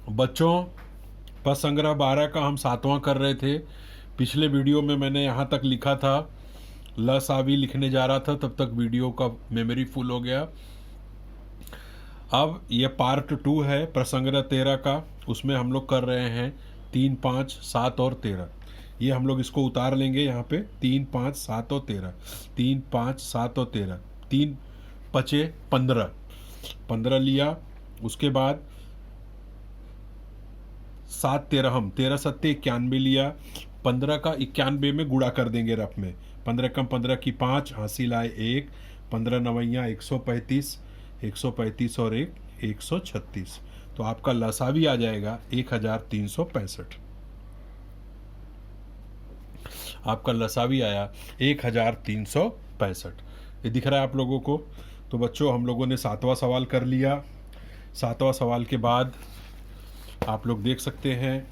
बच्चों, पद संग्रह 12 का हम 7वां कर रहे थे। पिछले वीडियो में मैंने यहाँ तक लिखा था, लसावी लिखने जा रहा था, तब तक वीडियो का मेमोरी फुल हो गया। अब ये पार्ट 2 है प्रसंग्रह 13 का। उसमें हम लोग कर रहे हैं 3, 5, 7 और 13। ये हम लोग इसको उतार लेंगे यहाँ पे, 3, 5, 7 और 13, 3, 5, 7 और 13, 3 पचे 15, 15 लिया। उसके बाद 7 13 हम 13 सत्ते 91 लिया। 15 का 91 में गुणा कर देंगे रफ में। 15 कम 15 की 5, हासिल आए 1, 15 नवैया 135, 135 और 1 136। तो आपका लसा भी आ जाएगा 1365। आपका लसा भी आया 1365। ये दिख रहा है आप लोगों को। तो बच्चों, हम लोगों ने 7वां सवाल कर लिया। 7वां सवाल के बाद आप लोग देख सकते हैं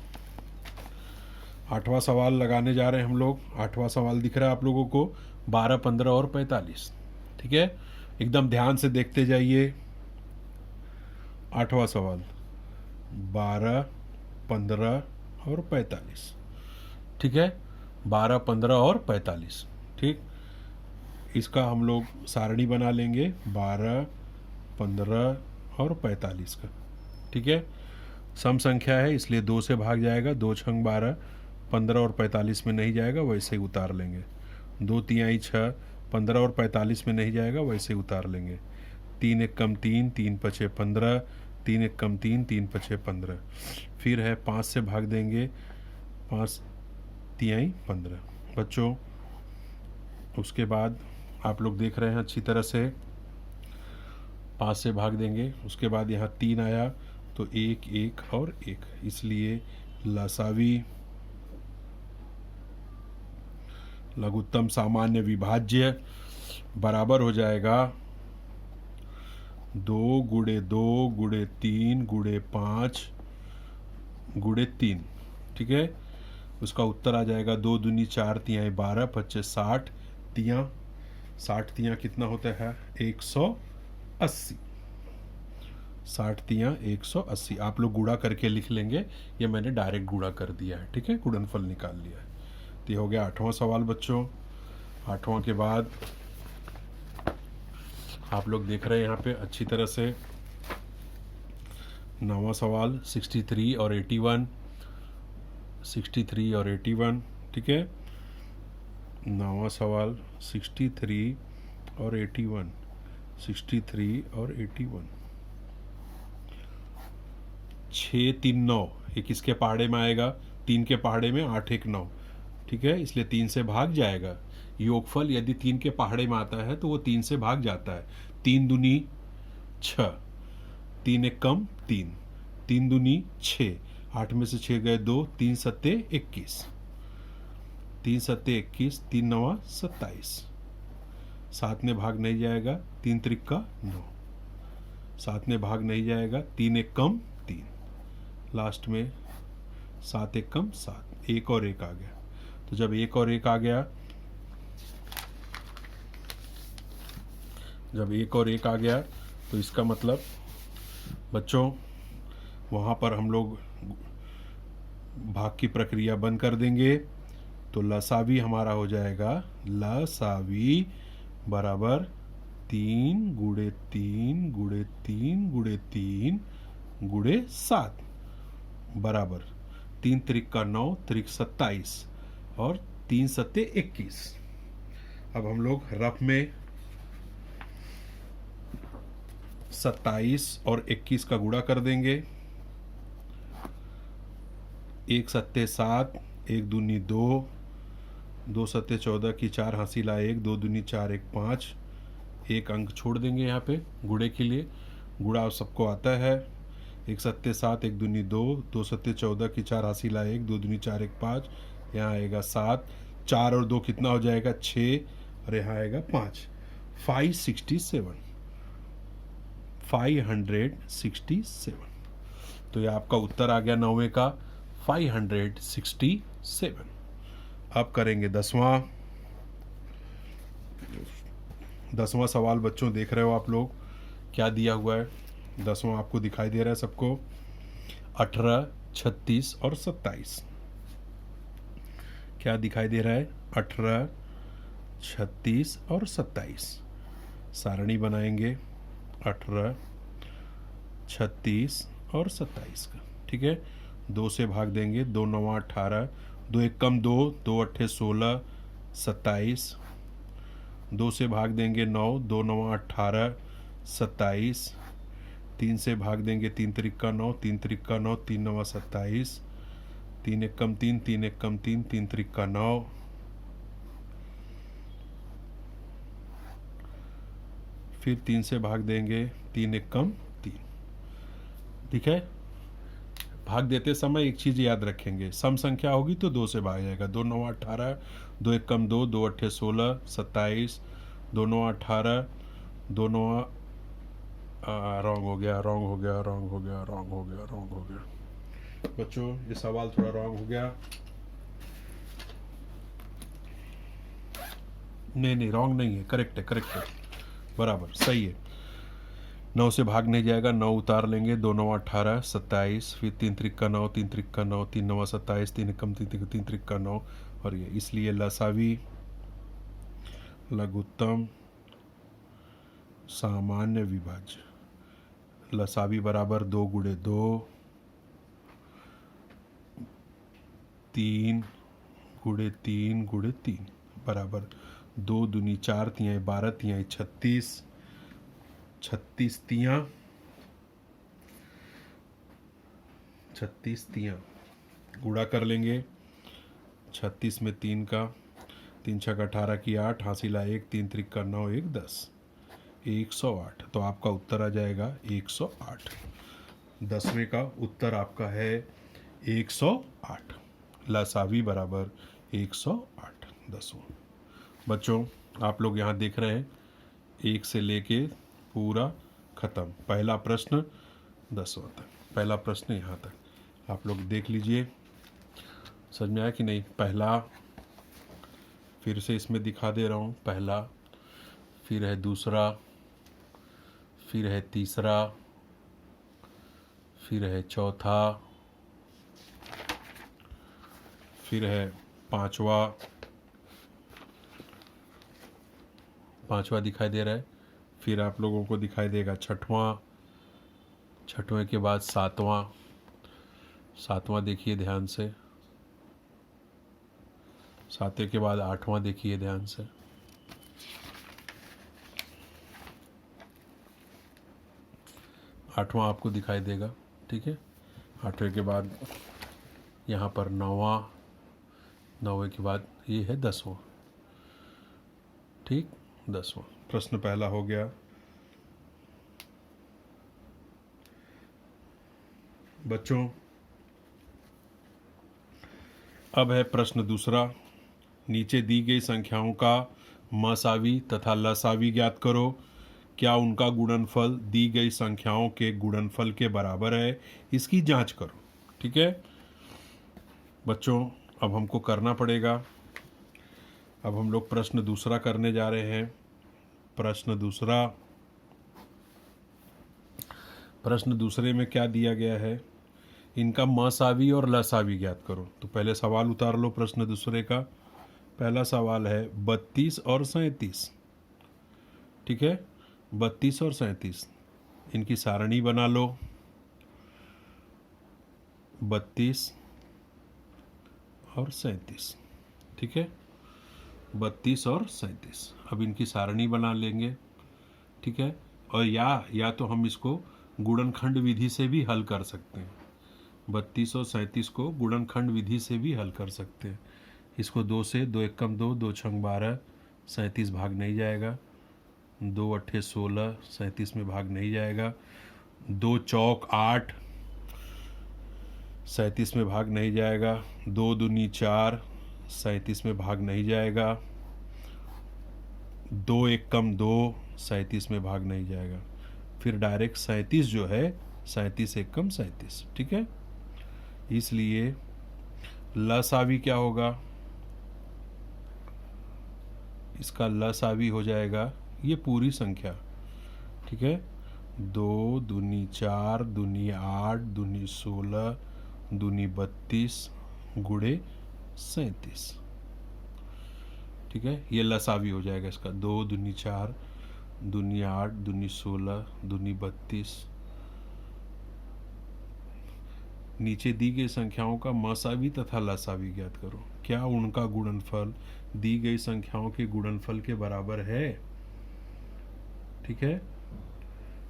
8वां सवाल लगाने जा रहे हैं हम लोग। 8वां सवाल दिख रहा है आप लोगों को, 12, 15 और 45। ठीक है, एकदम ध्यान से देखते जाइए। 8वां सवाल 12, 15 और 45। ठीक है, 12, 15 और 45। ठीक, इसका हम लोग सारणी बना लेंगे 12, 15 और 45 का। ठीक है, सम संख्या है इसलिए 2 से भाग जाएगा। 2 छंग 12, 15 और 45 में नहीं जाएगा, वैसे ही उतार लेंगे। 2 तिहाई 6, 15 और 45 में नहीं जाएगा, वैसे ही उतार लेंगे। 3 एक कम 3, 3 पचे 15, 3 एक कम 3, 3 पचे 15। फिर है 5 से भाग देंगे, 5 तिहाई 15। बच्चों, उसके बाद आप लोग देख रहे हैं अच्छी तरह से, 5 से भाग देंगे। उसके बाद यहाँ 3 आया तो 1 1 और 1, इसलिए लसावी लघुत्तम सामान्य विभाज्य बराबर हो जाएगा 2 गुणे 2 गुणे 3 गुणे 5 गुणे 3। ठीक है, उसका उत्तर आ जाएगा 2 दूनी 4 तिहाई 12, 25 60 तिया 60 तिया कितना होता है 180। 60 तिया 180। आप लोग गुणा करके लिख लेंगे, ये मैंने डायरेक्ट गुणा कर दिया है। ठीक है, गुणनफल निकाल लिया है। तो ये हो गया 8वां सवाल बच्चों। 8वां के बाद आप लोग देख रहे हैं यहाँ पे अच्छी तरह से 9वां सवाल 63 और 81। 63 और 81। ठीक है, 9वां सवाल 63 और 81। 63 और 81। 6 3 9, ये किसके पहाड़े में आएगा? 3 के पहाड़े में 8 1 9। ठीक है, इसलिए 3 से भाग जाएगा। योगफल यदि 3 के पहाड़े में आता है तो वो 3 से भाग जाता है। 3 दूनी 6, 3 एक कम 3, 3 दूनी 6, 8 में से 6 गए 2, 3 सत्ते 21, 3 सत्ते 21, 3 नवा 27। 7 में भाग नहीं जाएगा, 3 त्रिक्का 9। 7 में भाग नहीं जाएगा, 3 एक कम 3, लास्ट में 7 एक कम 7, 1 और 1 आ गया। तो जब 1 और 1 आ गया, जब 1 और 1 आ गया तो इसका मतलब बच्चों वहाँ पर हम लोग भाग की प्रक्रिया बंद कर देंगे। तो लसावी हमारा हो जाएगा, लसावी बराबर 3 गुणे 3 गुणे 3 गुणे 3 गुणे 7 बराबर 3 त्रिक्का 9, त्रिक 27 और 3 सत्ते 21। अब हम लोग रफ में 27 और 21 का गुणा कर देंगे। 1 सत्ते 7, 1 दूनी 2, 2 सत्ते 14 की 4 हासिल आए 1, 2 दूनी 4 1 5। एक अंक छोड़ देंगे यहाँ पे गुणे के लिए। गुणा सबको आता है। 1 सत्ते 7, 1 दूनी 2, 2 सत्ते 14 की 4 हासिल आए 1, 2 दूनी 4 1 5। यहाँ आएगा 7, 4 और 2 कितना हो जाएगा 6, और यहाँ आएगा 5, 567, 567। तो ये आपका उत्तर आ गया 9वें का 567। अब करेंगे 10वां सवाल। बच्चों देख रहे हो आप लोग क्या दिया हुआ है? 10वां आपको दिखाई दे रहा है सबको। 18, 36 और 27। क्या दिखाई दे रहा है? 18, 36 और 27। सारणी बनाएंगे 18, 36 और 27 का। ठीक है, 2 से भाग देंगे, 2 9 18, 2 1 कम 2, 2 8 16, 27। 2 से भाग देंगे 9, 2 9 18, 27। 3 से भाग देंगे 3 त्रिक 9, 3 त्रिक 9, 3 9 27। 3 1 कम 3, 3 1 कम 3, 3 त्रिक 9। फिर 3 से भाग देंगे 3 1 कम 3। ठीक है, भाग देते समय एक चीज़ याद रखेंगे, सम संख्या होगी तो 2 से भाग जाएगा। 2 9 18, 2 1 कम 2, 2 8 16, 27। 2 9 18, 2 9 रॉन्ग हो गया, रॉन्ग हो गया, रॉन्ग हो गया, रॉन्ग हो गया, रॉन्ग हो गया। बच्चों ये सवाल थोड़ा रॉन्ग हो गया। नहीं रॉन्ग नहीं है, करेक्ट है, करेक्ट है, बराबर सही है। 9 से भाग नहीं जाएगा, 9 उतार लेंगे। 2 9 18, 27। फिर 3 त्रिक 9, 3 त्रिक 9, 3 9 27, 3 कम 3 3 त्रिक 9। और ये इसलिए लसावी लघुत्तम सामान्य विभाज्य लसावी बराबर 2 गुणे 2, 3 गुणे 3 गुणे 3 बराबर 2 दूनी 4, 3 12, 3 36, 36 तियाँ 36 तियाँ गुणा कर लेंगे। 36 में 3 का, 3 छक 18 की 8, हासिला 1, 3 त्रिक 9, 1 10, 108। तो आपका उत्तर आ जाएगा 108। 10वें का उत्तर आपका है 108। लसावी बराबर 108 10वां। बच्चों आप लोग यहाँ देख रहे हैं 1 से लेके पूरा ख़त्म, पहला प्रश्न 10वां तक, पहला प्रश्न यहाँ तक आप लोग देख लीजिए। समझ में आया कि नहीं? पहला फिर से इसमें दिखा दे रहा हूँ, पहला, फिर है दूसरा, फिर है तीसरा, फिर है चौथा, फिर है पांचवा दिखाई दे रहा है। फिर आप लोगों को दिखाई देगा छठवां, छठवें के बाद सातवां देखिए ध्यान से, सातवें के बाद आठवां देखिए ध्यान से, आठवां आपको दिखाई देगा। ठीक है, 8वें के बाद यहाँ पर 9वां, 9वें के बाद ये है 10वां। ठीक, 10वां प्रश्न पहला हो गया। बच्चों अब है प्रश्न दूसरा। नीचे दी गई संख्याओं का मसावी तथा लसावी ज्ञात करो। क्या उनका गुणनफल दी गई संख्याओं के गुणनफल के बराबर है? इसकी जांच करो। ठीक है बच्चों, अब हमको करना पड़ेगा। अब हम लोग प्रश्न दूसरा करने जा रहे हैं। प्रश्न दूसरे में क्या दिया गया है? इनका मसावी और लसावी ज्ञात करो। तो पहले सवाल उतार लो प्रश्न दूसरे का। पहला सवाल है 32 और 37। ठीक है, 32 और 37 इनकी सारणी बना लो। 32 और 37। ठीक है, 32 और 37 अब इनकी सारणी बना लेंगे। ठीक है, और या तो हम इसको गुणनखंड विधि से भी हल कर सकते हैं। 32 और 37 को गुणनखंड विधि से भी हल कर सकते हैं। इसको 2 से, 2 1 कम 2, 2 6 12, 37 भाग नहीं जाएगा। 2 8 16, 37 में भाग नहीं जाएगा। 2 चौक 8, 37 में भाग नहीं जाएगा। 2 दूनी 4, 37 में भाग नहीं जाएगा। 2 1 कम 2, 37 में भाग नहीं जाएगा। फिर डायरेक्ट 37 जो है, 37 1 कम 37। ठीक है, इसलिए लसावी क्या होगा? इसका लसावी हो जाएगा ये पूरी संख्या। ठीक है, 2 दूनी 4 दूनी 8 दूनी 16 दूनी 32 गुणे 37। ठीक है, ये लसावी हो जाएगा इसका। 2 दूनी 4 दूनी 8 दूनी 16 दूनी 32। नीचे दी गई संख्याओं का मसावी तथा लसावी ज्ञात करो। क्या उनका गुणनफल दी गई संख्याओं के गुणनफल के बराबर है? ठीक है,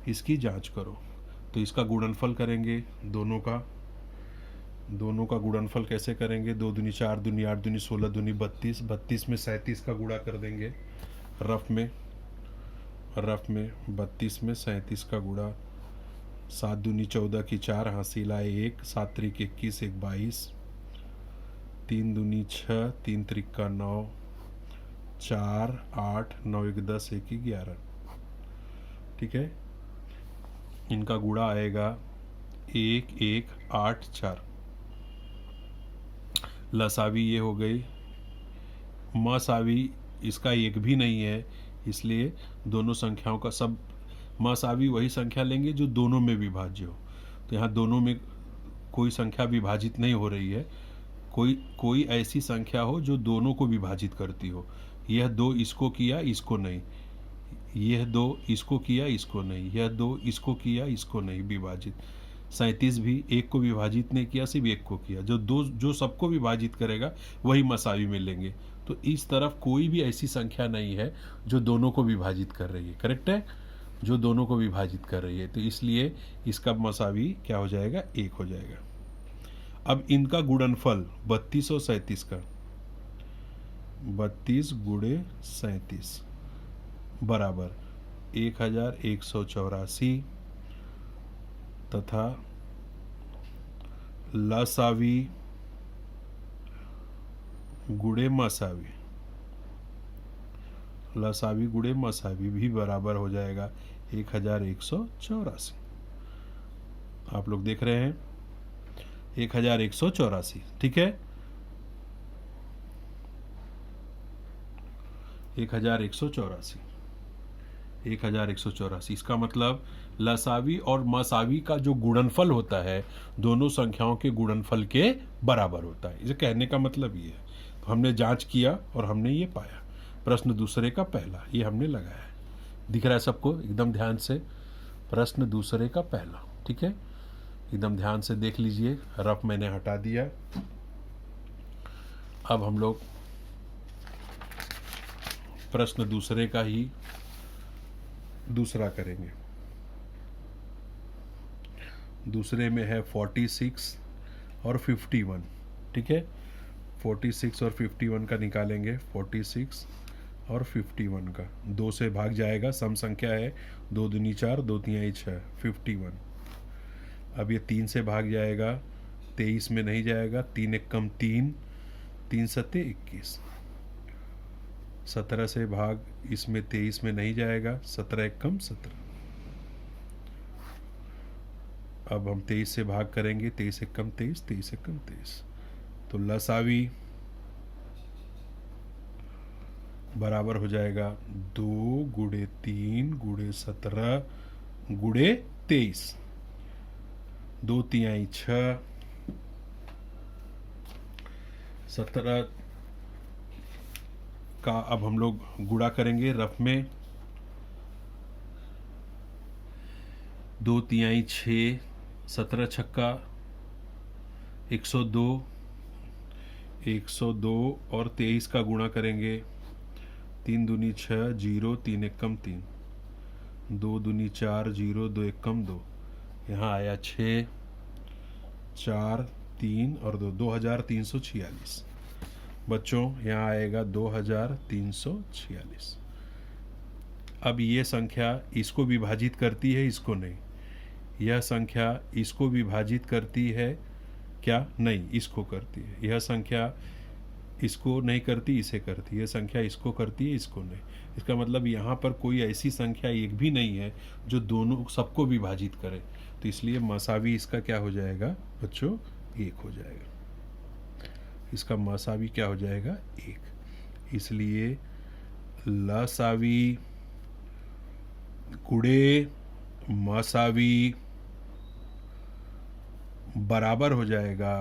इसकी जांच करो। तो इसका गुणनफल करेंगे दोनों का गुणनफल कैसे करेंगे? 2 दूनी 4 दूनी 8 दूनी 16 दूनी 32। 32 में 37 का गुणा कर देंगे रफ में 32 में 37 का गुणा। 7 दूनी 14 की 4 हासिल आए 1, 7 त्रिक 21 1 22। 3 दूनी 6 3 त्रिक का 9, 4 8 9 1 10 1 11। ठीक है, इनका गुणा आएगा 1 1 8 4। लसावी ये हो गई। मसावी इसका एक भी नहीं है, इसलिए दोनों संख्याओं का सब मसावी वही संख्या लेंगे जो दोनों में विभाज्य हो। तो यहाँ दोनों में कोई संख्या विभाजित नहीं हो रही है। कोई ऐसी संख्या हो जो दोनों को विभाजित करती हो। यह 2 इसको किया इसको नहीं, यह 2 इसको किया इसको नहीं, यह 2 इसको किया इसको नहीं विभाजित। 37 भी एक को विभाजित नहीं किया, सिर्फ एक को किया। जो सबको विभाजित करेगा वही मसावी में लेंगे। तो इस तरफ कोई भी ऐसी संख्या नहीं है जो दोनों को विभाजित कर रही है। करेक्ट है, जो दोनों को विभाजित कर रही है। तो इसलिए इसका मसावी क्या हो जाएगा? 1 हो जाएगा। अब इनका गुणनफल 32 और 37 का 32 गुणे 37 बराबर 1184 तथा लसावी गुणे मसावी, लसावी गुणे मसावी भी बराबर हो जाएगा 1184। आप लोग देख रहे हैं 1184। ठीक है, 1184। इसका मतलब लसावी और मसावी का जो गुणनफल होता है दोनों संख्याओं के गुणनफल के बराबर होता है। इसे कहने का मतलब ये है। तो हमने जांच किया और हमने ये पाया। प्रश्न दूसरे का पहला ये हमने लगाया है। दिख रहा है सबको एकदम ध्यान से? प्रश्न दूसरे का पहला। ठीक है, एकदम ध्यान से देख लीजिए। रफ मैंने हटा दिया। अब हम लोग प्रश्न दूसरे का ही दूसरा करेंगे। दूसरे में है 46 और 51। ठीक है, 46 और 51 का निकालेंगे। 46 और 51 का 2 से भाग जाएगा, सम संख्या है। 2 दूनी 4 2 तिहाई 6 51। अब ये 3 से भाग जाएगा, 23 में नहीं जाएगा। 3 एक कम 3, 3 सत्ते 21। 17 से भाग इसमें 23 में नहीं जाएगा। 17 एक कम 17। अब हम 23 से भाग करेंगे। 23 एक कम 23, 23 एक कम 23। तो लसावी बराबर हो जाएगा 2 गुणे 3 गुणे 17 गुणे 23। 2 तिहाई 6। 17 का अब हम लोग गुणा करेंगे रफ में। 2 तिहाई 6, 17 छक्का 102, 102 और 23 का गुणा करेंगे। 3 दूनी 6 0 3 एक कम 3, 2 दूनी 4 0 2 एक कम 2। यहाँ आया 6 4 3 और 2 2346। बच्चों यहाँ आएगा 2346। अब ये संख्या इसको विभाजित करती है, इसको नहीं। यह संख्या इसको विभाजित करती है क्या? नहीं, इसको करती है। यह संख्या इसको नहीं करती, इसे करती है। यह संख्या इसको करती है, इसको नहीं। इसका मतलब यहाँ पर कोई ऐसी संख्या एक भी नहीं है जो दोनों सबको विभाजित करे। तो इसलिए मसावी इसका क्या हो जाएगा बच्चों? 1 हो जाएगा। इसका मसावी क्या हो जाएगा? 1। इसलिए लसावी गुणे मसावी बराबर हो जाएगा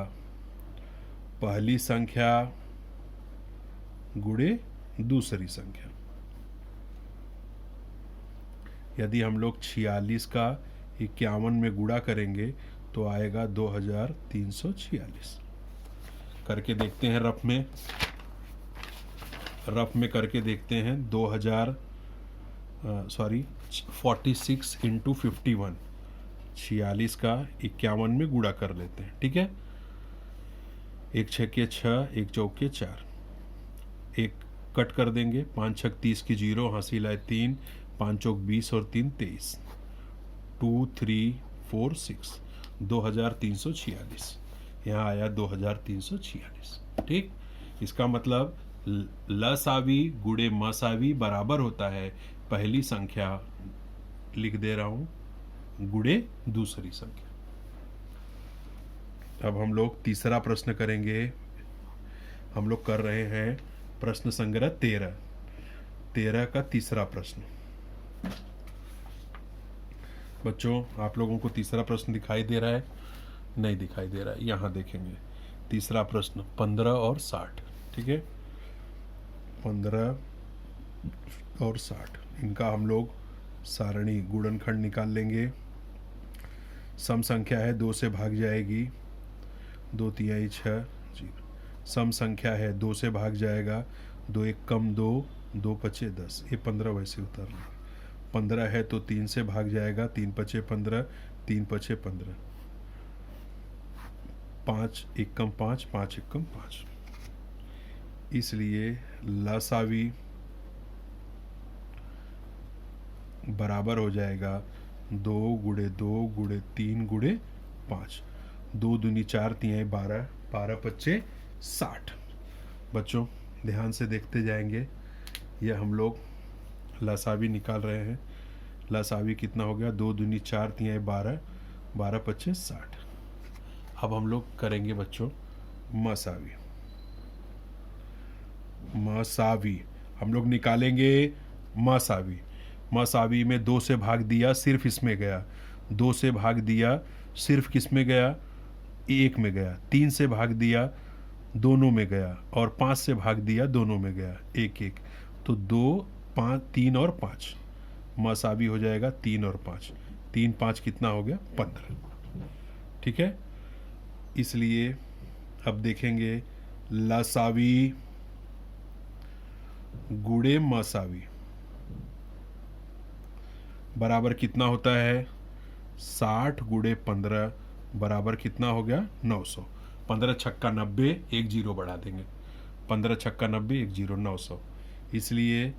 पहली संख्या गुणे दूसरी संख्या। यदि हम लोग 46 का 51 में गुणा करेंगे तो आएगा 2346। करके देखते हैं रफ में करके देखते हैं। 46 इंटू 51, 46 का 51 में गुणा कर लेते हैं। ठीक है, 1 छक्के 6, 1 चौके 4, एक कट कर देंगे, 5 छक 30 की 0, हंसी लाए 3, 5 चौक 20 और 3 23, 2 3 4 6, 2346। यहाँ आया 2346। ठीक, इसका मतलब लसावी गुणे मसावी बराबर होता है पहली संख्या, लिख दे रहा हूं, गुणे दूसरी संख्या। अब हम लोग तीसरा प्रश्न करेंगे। हम लोग कर रहे हैं प्रश्न संग्रह 13 का तीसरा प्रश्न। बच्चों, आप लोगों को तीसरा प्रश्न दिखाई दे रहा है? नहीं दिखाई दे रहा है, यहाँ देखेंगे। तीसरा प्रश्न 15 और 60। ठीक है, 15 और 60, इनका हम लोग सारणी गुणनखंड निकाल लेंगे। सम संख्या है, 2 से भाग जाएगी, 2 तिहाई 6 जी। सम संख्या है, 2 से भाग जाएगा, 2 एक कम 2, 2 पचे 10, ये 15 वैसे उतर लेंगे। 15 है तो 3 से भाग जाएगा, 3 पचे 15, 3 पचे 15, 5 एक कम 5, 5 एक कम 5। इसलिए लसावी बराबर हो जाएगा 2 गुणे 2 गुणे 3 गुणे 5। 2 दूनी 4, तिहाई 12, 12 पच्चे 60। बच्चों ध्यान से देखते जाएंगे। यह हम लोग लसावी निकाल रहे हैं। लसावी कितना हो गया? 2 दूनी 4, तिहाई 12, 12 पच्चे 60। अब हम लोग करेंगे बच्चों मसावी। हम लोग निकालेंगे मसावी। मसावी में 2 से भाग दिया, सिर्फ इसमें गया। 2 से भाग दिया, सिर्फ किस में गया? 1 में गया। 3 से भाग दिया, दोनों में गया। और 5 से भाग दिया, दोनों में गया। 1 1, तो 2 5 3 और 5 मसावी हो जाएगा 3 और 5। 3 5 कितना हो गया? 15। ठीक है, इसलिए अब देखेंगे लसावी गुणे मसावी बराबर कितना होता है? 60 गुणे 15 बराबर कितना हो गया? 900। 15 छक्का 90, 1 जीरो बढ़ा देंगे। 15 छक्का 90, 1 जीरो, 900। इसलिए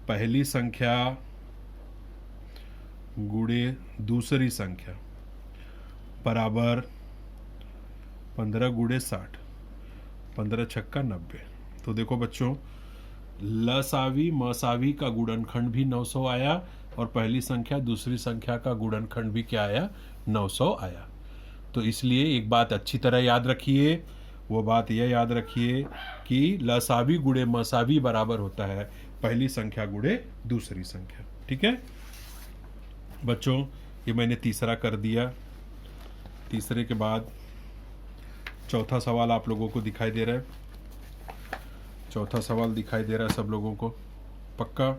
पहली संख्या गुणे दूसरी संख्या बराबर 15 गुणे 60, 15 छक्का 90। तो देखो बच्चों, लसावी मसावी का गुणनखंड भी 900 आया और पहली संख्या दूसरी संख्या का गुणनखंड भी क्या आया? 900 आया। तो इसलिए एक बात अच्छी तरह याद रखिए, वो बात यह याद रखिए कि लसावी गुणे मसावी बराबर होता है पहली संख्या गुणे दूसरी संख्या। ठीक है बच्चों, ये मैंने तीसरा कर दिया। तीसरे के बाद चौथा सवाल आप लोगों को दिखाई दे रहा है। चौथा सवाल दिखाई दे रहा है सब लोगों को? पक्का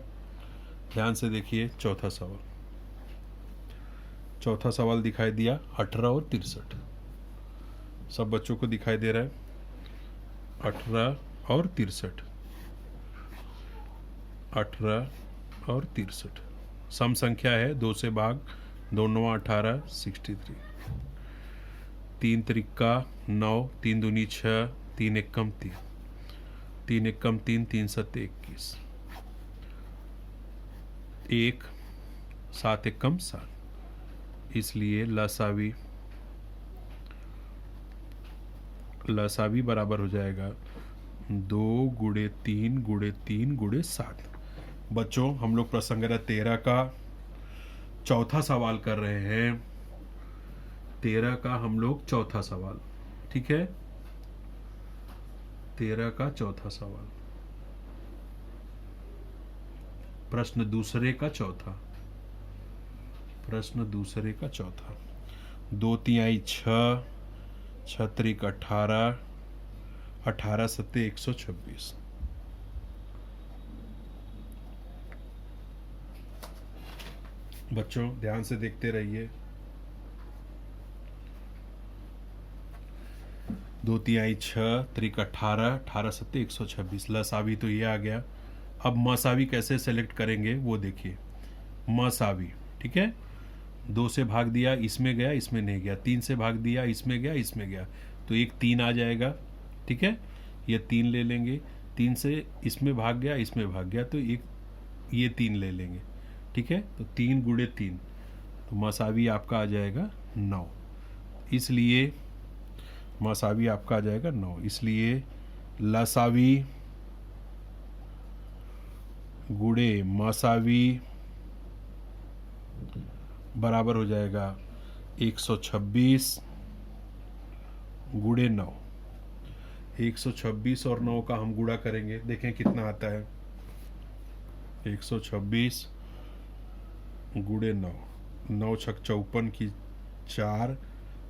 ध्यान से देखिए। चौथा सवाल दिखाई दिया 18 और 63। सब बच्चों को दिखाई दे रहा है 18 और 63। 18 और 63 सम संख्या है, 2 से भाग, 2 9 18, 63। 3 त्रिक्का 9, 3 दूनी 6, 3 एक कम 3, 3 एक कम 3, 3 सत्ते 21, 1 7 एक कम 7। इसलिए लसावी बराबर हो जाएगा 2 गुणे 3 गुणे 3 गुणे 7। बच्चों हम लोग प्रसंग 13 का चौथा सवाल कर रहे हैं। 13 का हम लोग चौथा सवाल। ठीक है, 13 का चौथा सवाल, प्रश्न दूसरे का चौथा। प्रश्न दूसरे का चौथा। 2 तिहाई 6, 6 त्रिक 18, 18 सत्ते 126। बच्चों ध्यान से देखते रहिए। 2 तिहाई 6 त्रिक 18, 18 सत्ते 126। लसावी तो ये आ गया। अब मसावी कैसे सेलेक्ट करेंगे वो देखिए। मसावी, ठीक है, 2 से भाग दिया, इसमें गया, इसमें नहीं गया। 3 से भाग दिया, इसमें गया, इसमें गया, तो एक 3 आ जाएगा, ठीक है। ये 3 ले लेंगे। 3 से इसमें भाग गया, इसमें भाग गया, तो एक ये 3 ले लेंगे, ठीक है। तो 3 गुणे 3, तो मसावी आपका आ जाएगा 9। इसलिए मसावी आपका आ जाएगा 9। इसलिए लसावी गुणे मसावी बराबर हो जाएगा 126 गुणे 9। 126 और 9 का हम गुणा करेंगे, देखें कितना आता है। 126 गुणे 9, 9 छक 54 की 4,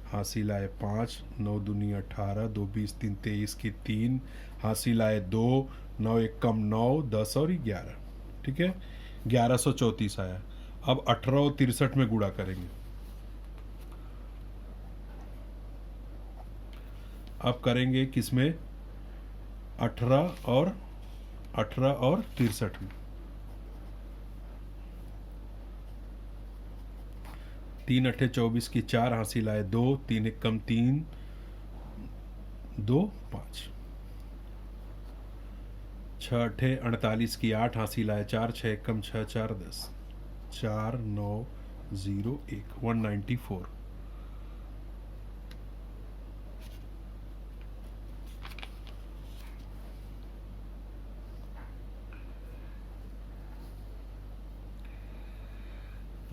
हासिल आए 5, 9 दूनी 18, 2 20 3 23 की 3, हासिल आए 2, 9 एक कम 9, 10 और 11, ठीक है। 1134 आया। अब 18 और 63 में गुणा करेंगे। अब करेंगे किसमें? 18 और 63 में। 3 अट्ठे 24 की 4, हासिल आए 2, 3 एक कम 3, 2 5, 6 अट्ठे 48 की 8, हासिल आए 4, 6 एक कम 6, 4 10, 4 9 0 1, 194।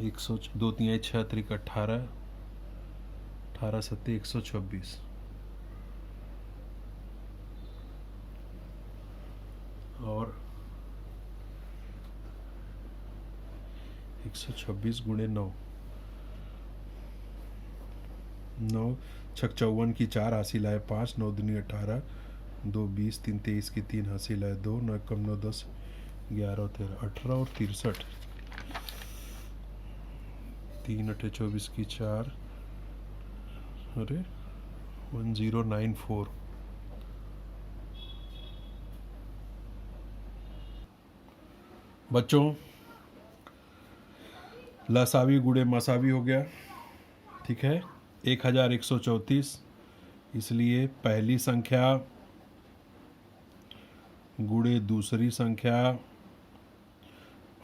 एक सौ 2 तिहाई 6 त्रिक 18, 18 सत्ते 126 और 126 गुणे 9, 9 छक 54 की 4, हासिल आए 5, 9 दूनी 18, 2 20 3 23 की 3, हासिल आए 2, 9 कम 9 10, 11 13, 18 और 63, 3 अट्ठे 24 की 4, अरे 1094। बच्चों लसावी गुणे मसावी हो गया, ठीक है। 1134, इसलिए पहली संख्या गुणे दूसरी संख्या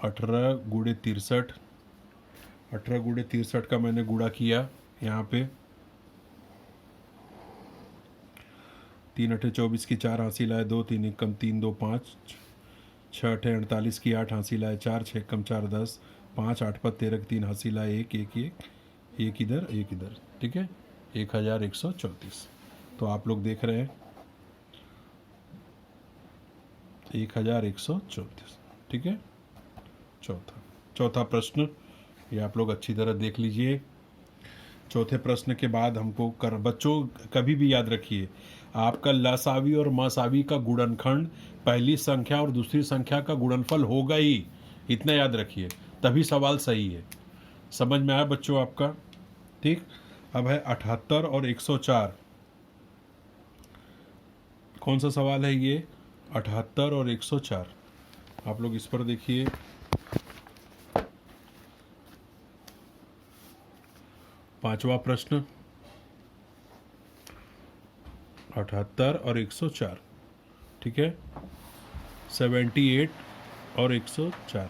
18 गुणे 63। 18 गुणे 63 का मैंने गुणा किया यहाँ पे। 3 अट्ठे 24 की 4, हासिल आए 2, 3 एक कम 3 2 5, 6 अट्ठे 48 की 8, हासिल आए 4, 6 कम 4 10, 5 8 पर 13 की 3, हासिल आए 1 1 1, एक इधर एक इधर, ठीक है। 1134। तो आप लोग देख रहे हैं 1134, ठीक है। चौथा प्रश्न ये आप लोग अच्छी तरह देख लीजिए। चौथे प्रश्न के बाद हमको बच्चों कभी भी याद रखिए, आपका लसावी और मसावी का गुणनखंड पहली संख्या और दूसरी संख्या का गुणनफल होगा ही, इतना याद रखिए, तभी सवाल सही है। समझ में आया बच्चों आपका? ठीक। अब है 78 और 104। कौन सा सवाल है ये? 78 और 104। आप लोग इस पर देखिए। पांचवा प्रश्न 78 और 104, ठीक है। 78 और 104।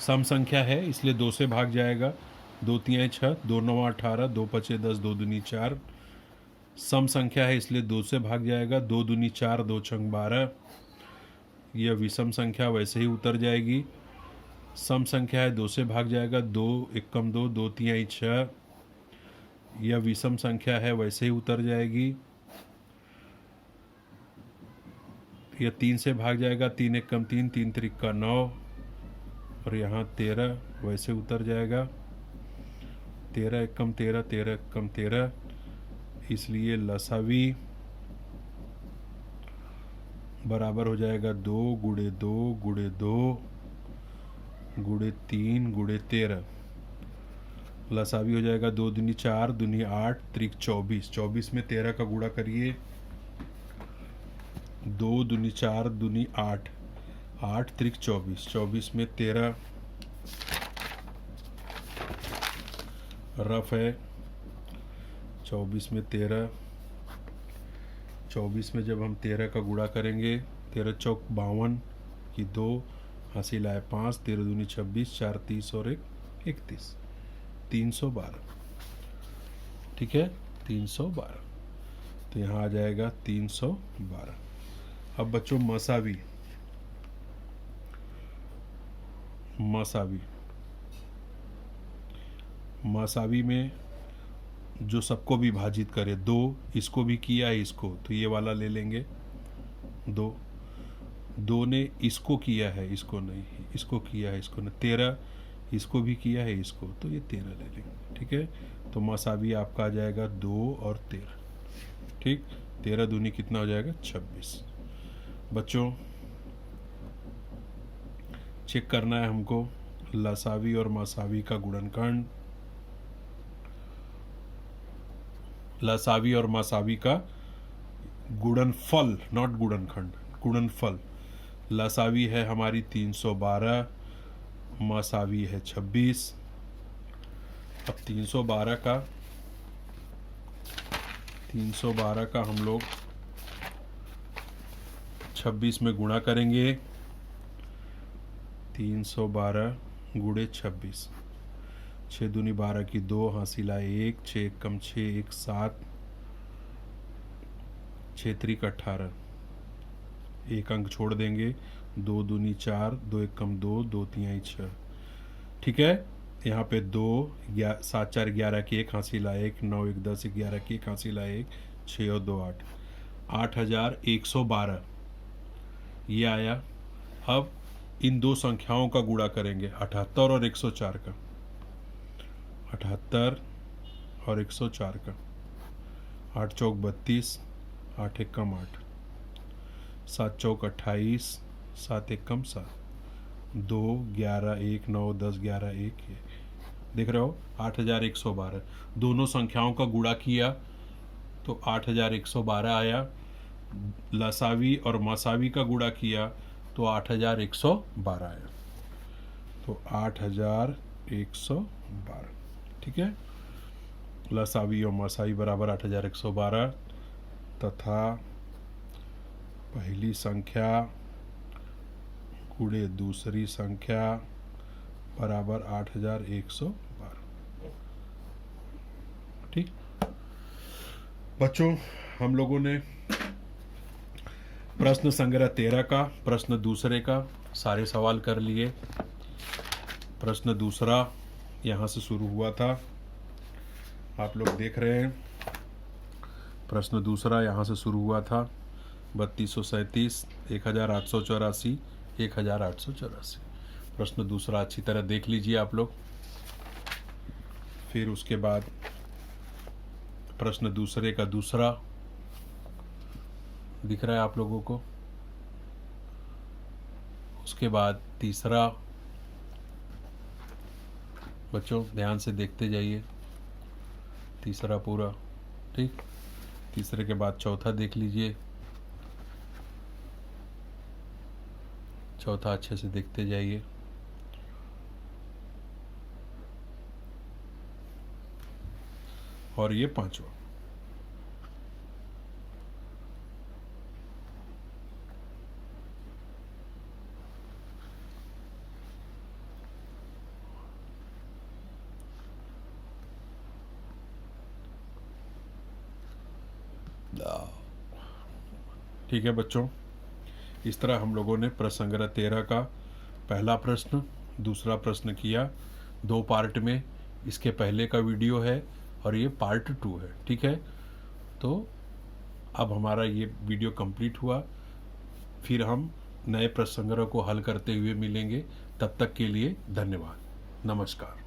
सम संख्या है इसलिए 2 से भाग जाएगा। 2 तिहाई 6, 2 9 18, 2 पचे 10, 2 दूनी 4। सम संख्या है इसलिए 2 से भाग जाएगा। 2 दूनी 4, 2 छंग 12। यह विषम संख्या वैसे ही उतर जाएगी। सम संख्या है 2 से भाग जाएगा। 2 एक कम 2, 2 तिहाई 6। यह विषम संख्या है वैसे ही उतर जाएगी। यह 3 से भाग जाएगा, 3 एक कम 3, 3 त्रिक का 9 और यहाँ 13 वैसे उतर जाएगा, 13 एक कम 13, 13 एक कम 13, इसलिए लसावी बराबर हो जाएगा 2 गुणे 2 गुणे 2 गुणे 3 गुणे 13। लसावी हो जाएगा 2 दूनी 4 दूनी 8 त्रिक 24, 24 में 13 का गुणा करिए, 2 दूनी 4 दूनी 8, 8 त्रिक 24, 24 में 13 रफ है, 24 में 13, 24 में जब हम 13 का गुणा करेंगे, 13 चौक 52 की 2 हासिल आए 5, 13 दूनी 26, 4 30 और 1 31, 312। ठीक है, 312, तो यहाँ आ जाएगा 312। अब बच्चों मसावी, मसावी मसावी में जो सबको भी विभाजित करे, 2 इसको भी किया है इसको, तो ये वाला ले लेंगे 2, 2 ने इसको किया है इसको नहीं, इसको किया है इसको नहीं, 13 इसको भी किया है इसको, तो ये 13 ले लेंगे। ठीक है, तो मसावी आपका आ जाएगा 2 और 13। ठीक, 13 दूनी कितना हो जाएगा 26। बच्चों चेक करना है हमको लसावी और मसावी का गुणनखंड, लसावी और मसावी का गुणनफल, नॉट गुणनखंड, गुणनफल। लसावी है हमारी 312, मसावी है 26। अब 312 का हम लोग 26 में गुणा करेंगे, 312 गुणे 26, 6 दूनी 12 की 2 हासिल आए 1, 6 एक कम 6, 1 7, 6 त्रिक 18, एक अंक छोड़ देंगे, 2 दूनी 4, 2 एक कम 2, 2 तिहाई 6। ठीक है, यहाँ पे 2 7 4 11 की 1 हासिल आए 1, 9 1 10 11 की 1 हासिल आए 1, 6 और 2 8, 8112 ये आया। अब इन दो संख्याओं का गुणा करेंगे, 78 और 104 का, 78 और 104 का, 8 चौक 32, 8 एक कम 8, 7 चौक 28, 7 एक कम 7, 2 11 1 9 10 11 1, देख रहे हो 8112। दोनों संख्याओं का गुणा किया तो 8112 आया, लसावी और मसावी का गुणा किया तो 8112 आया, तो 8112। ठीक है, लसावी और मसावी बराबर 8112 तथा पहली संख्या गुणे दूसरी संख्या बराबर 8112। ठीक बच्चों, हम लोगों ने प्रश्न संग्रह 13 का, प्रश्न दूसरे का सारे सवाल कर लिए। प्रश्न दूसरा यहाँ से शुरू हुआ था, आप लोग देख रहे हैं। प्रश्न दूसरा यहाँ से शुरू हुआ था, 3237, 1884, 1884। प्रश्न दूसरा अच्छी तरह देख लीजिए आप लोग। फिर उसके बाद प्रश्न दूसरे का दूसरा दिख रहा है आप लोगों को। उसके बाद तीसरा, बच्चों ध्यान से देखते जाइए, तीसरा पूरा। ठीक, तीसरे के बाद चौथा देख लीजिए, चौथा अच्छे से देखते जाइए। और ये पांचवा। ठीक है बच्चों, इस तरह हम लोगों ने प्रश्न संग्रह 13 का पहला प्रश्न, दूसरा प्रश्न किया, 2 पार्ट में। इसके पहले का वीडियो है और ये पार्ट 2 है। ठीक है, तो अब हमारा ये वीडियो कंप्लीट हुआ। फिर हम नए प्रश्न संग्रह को हल करते हुए मिलेंगे। तब तक के लिए धन्यवाद। नमस्कार।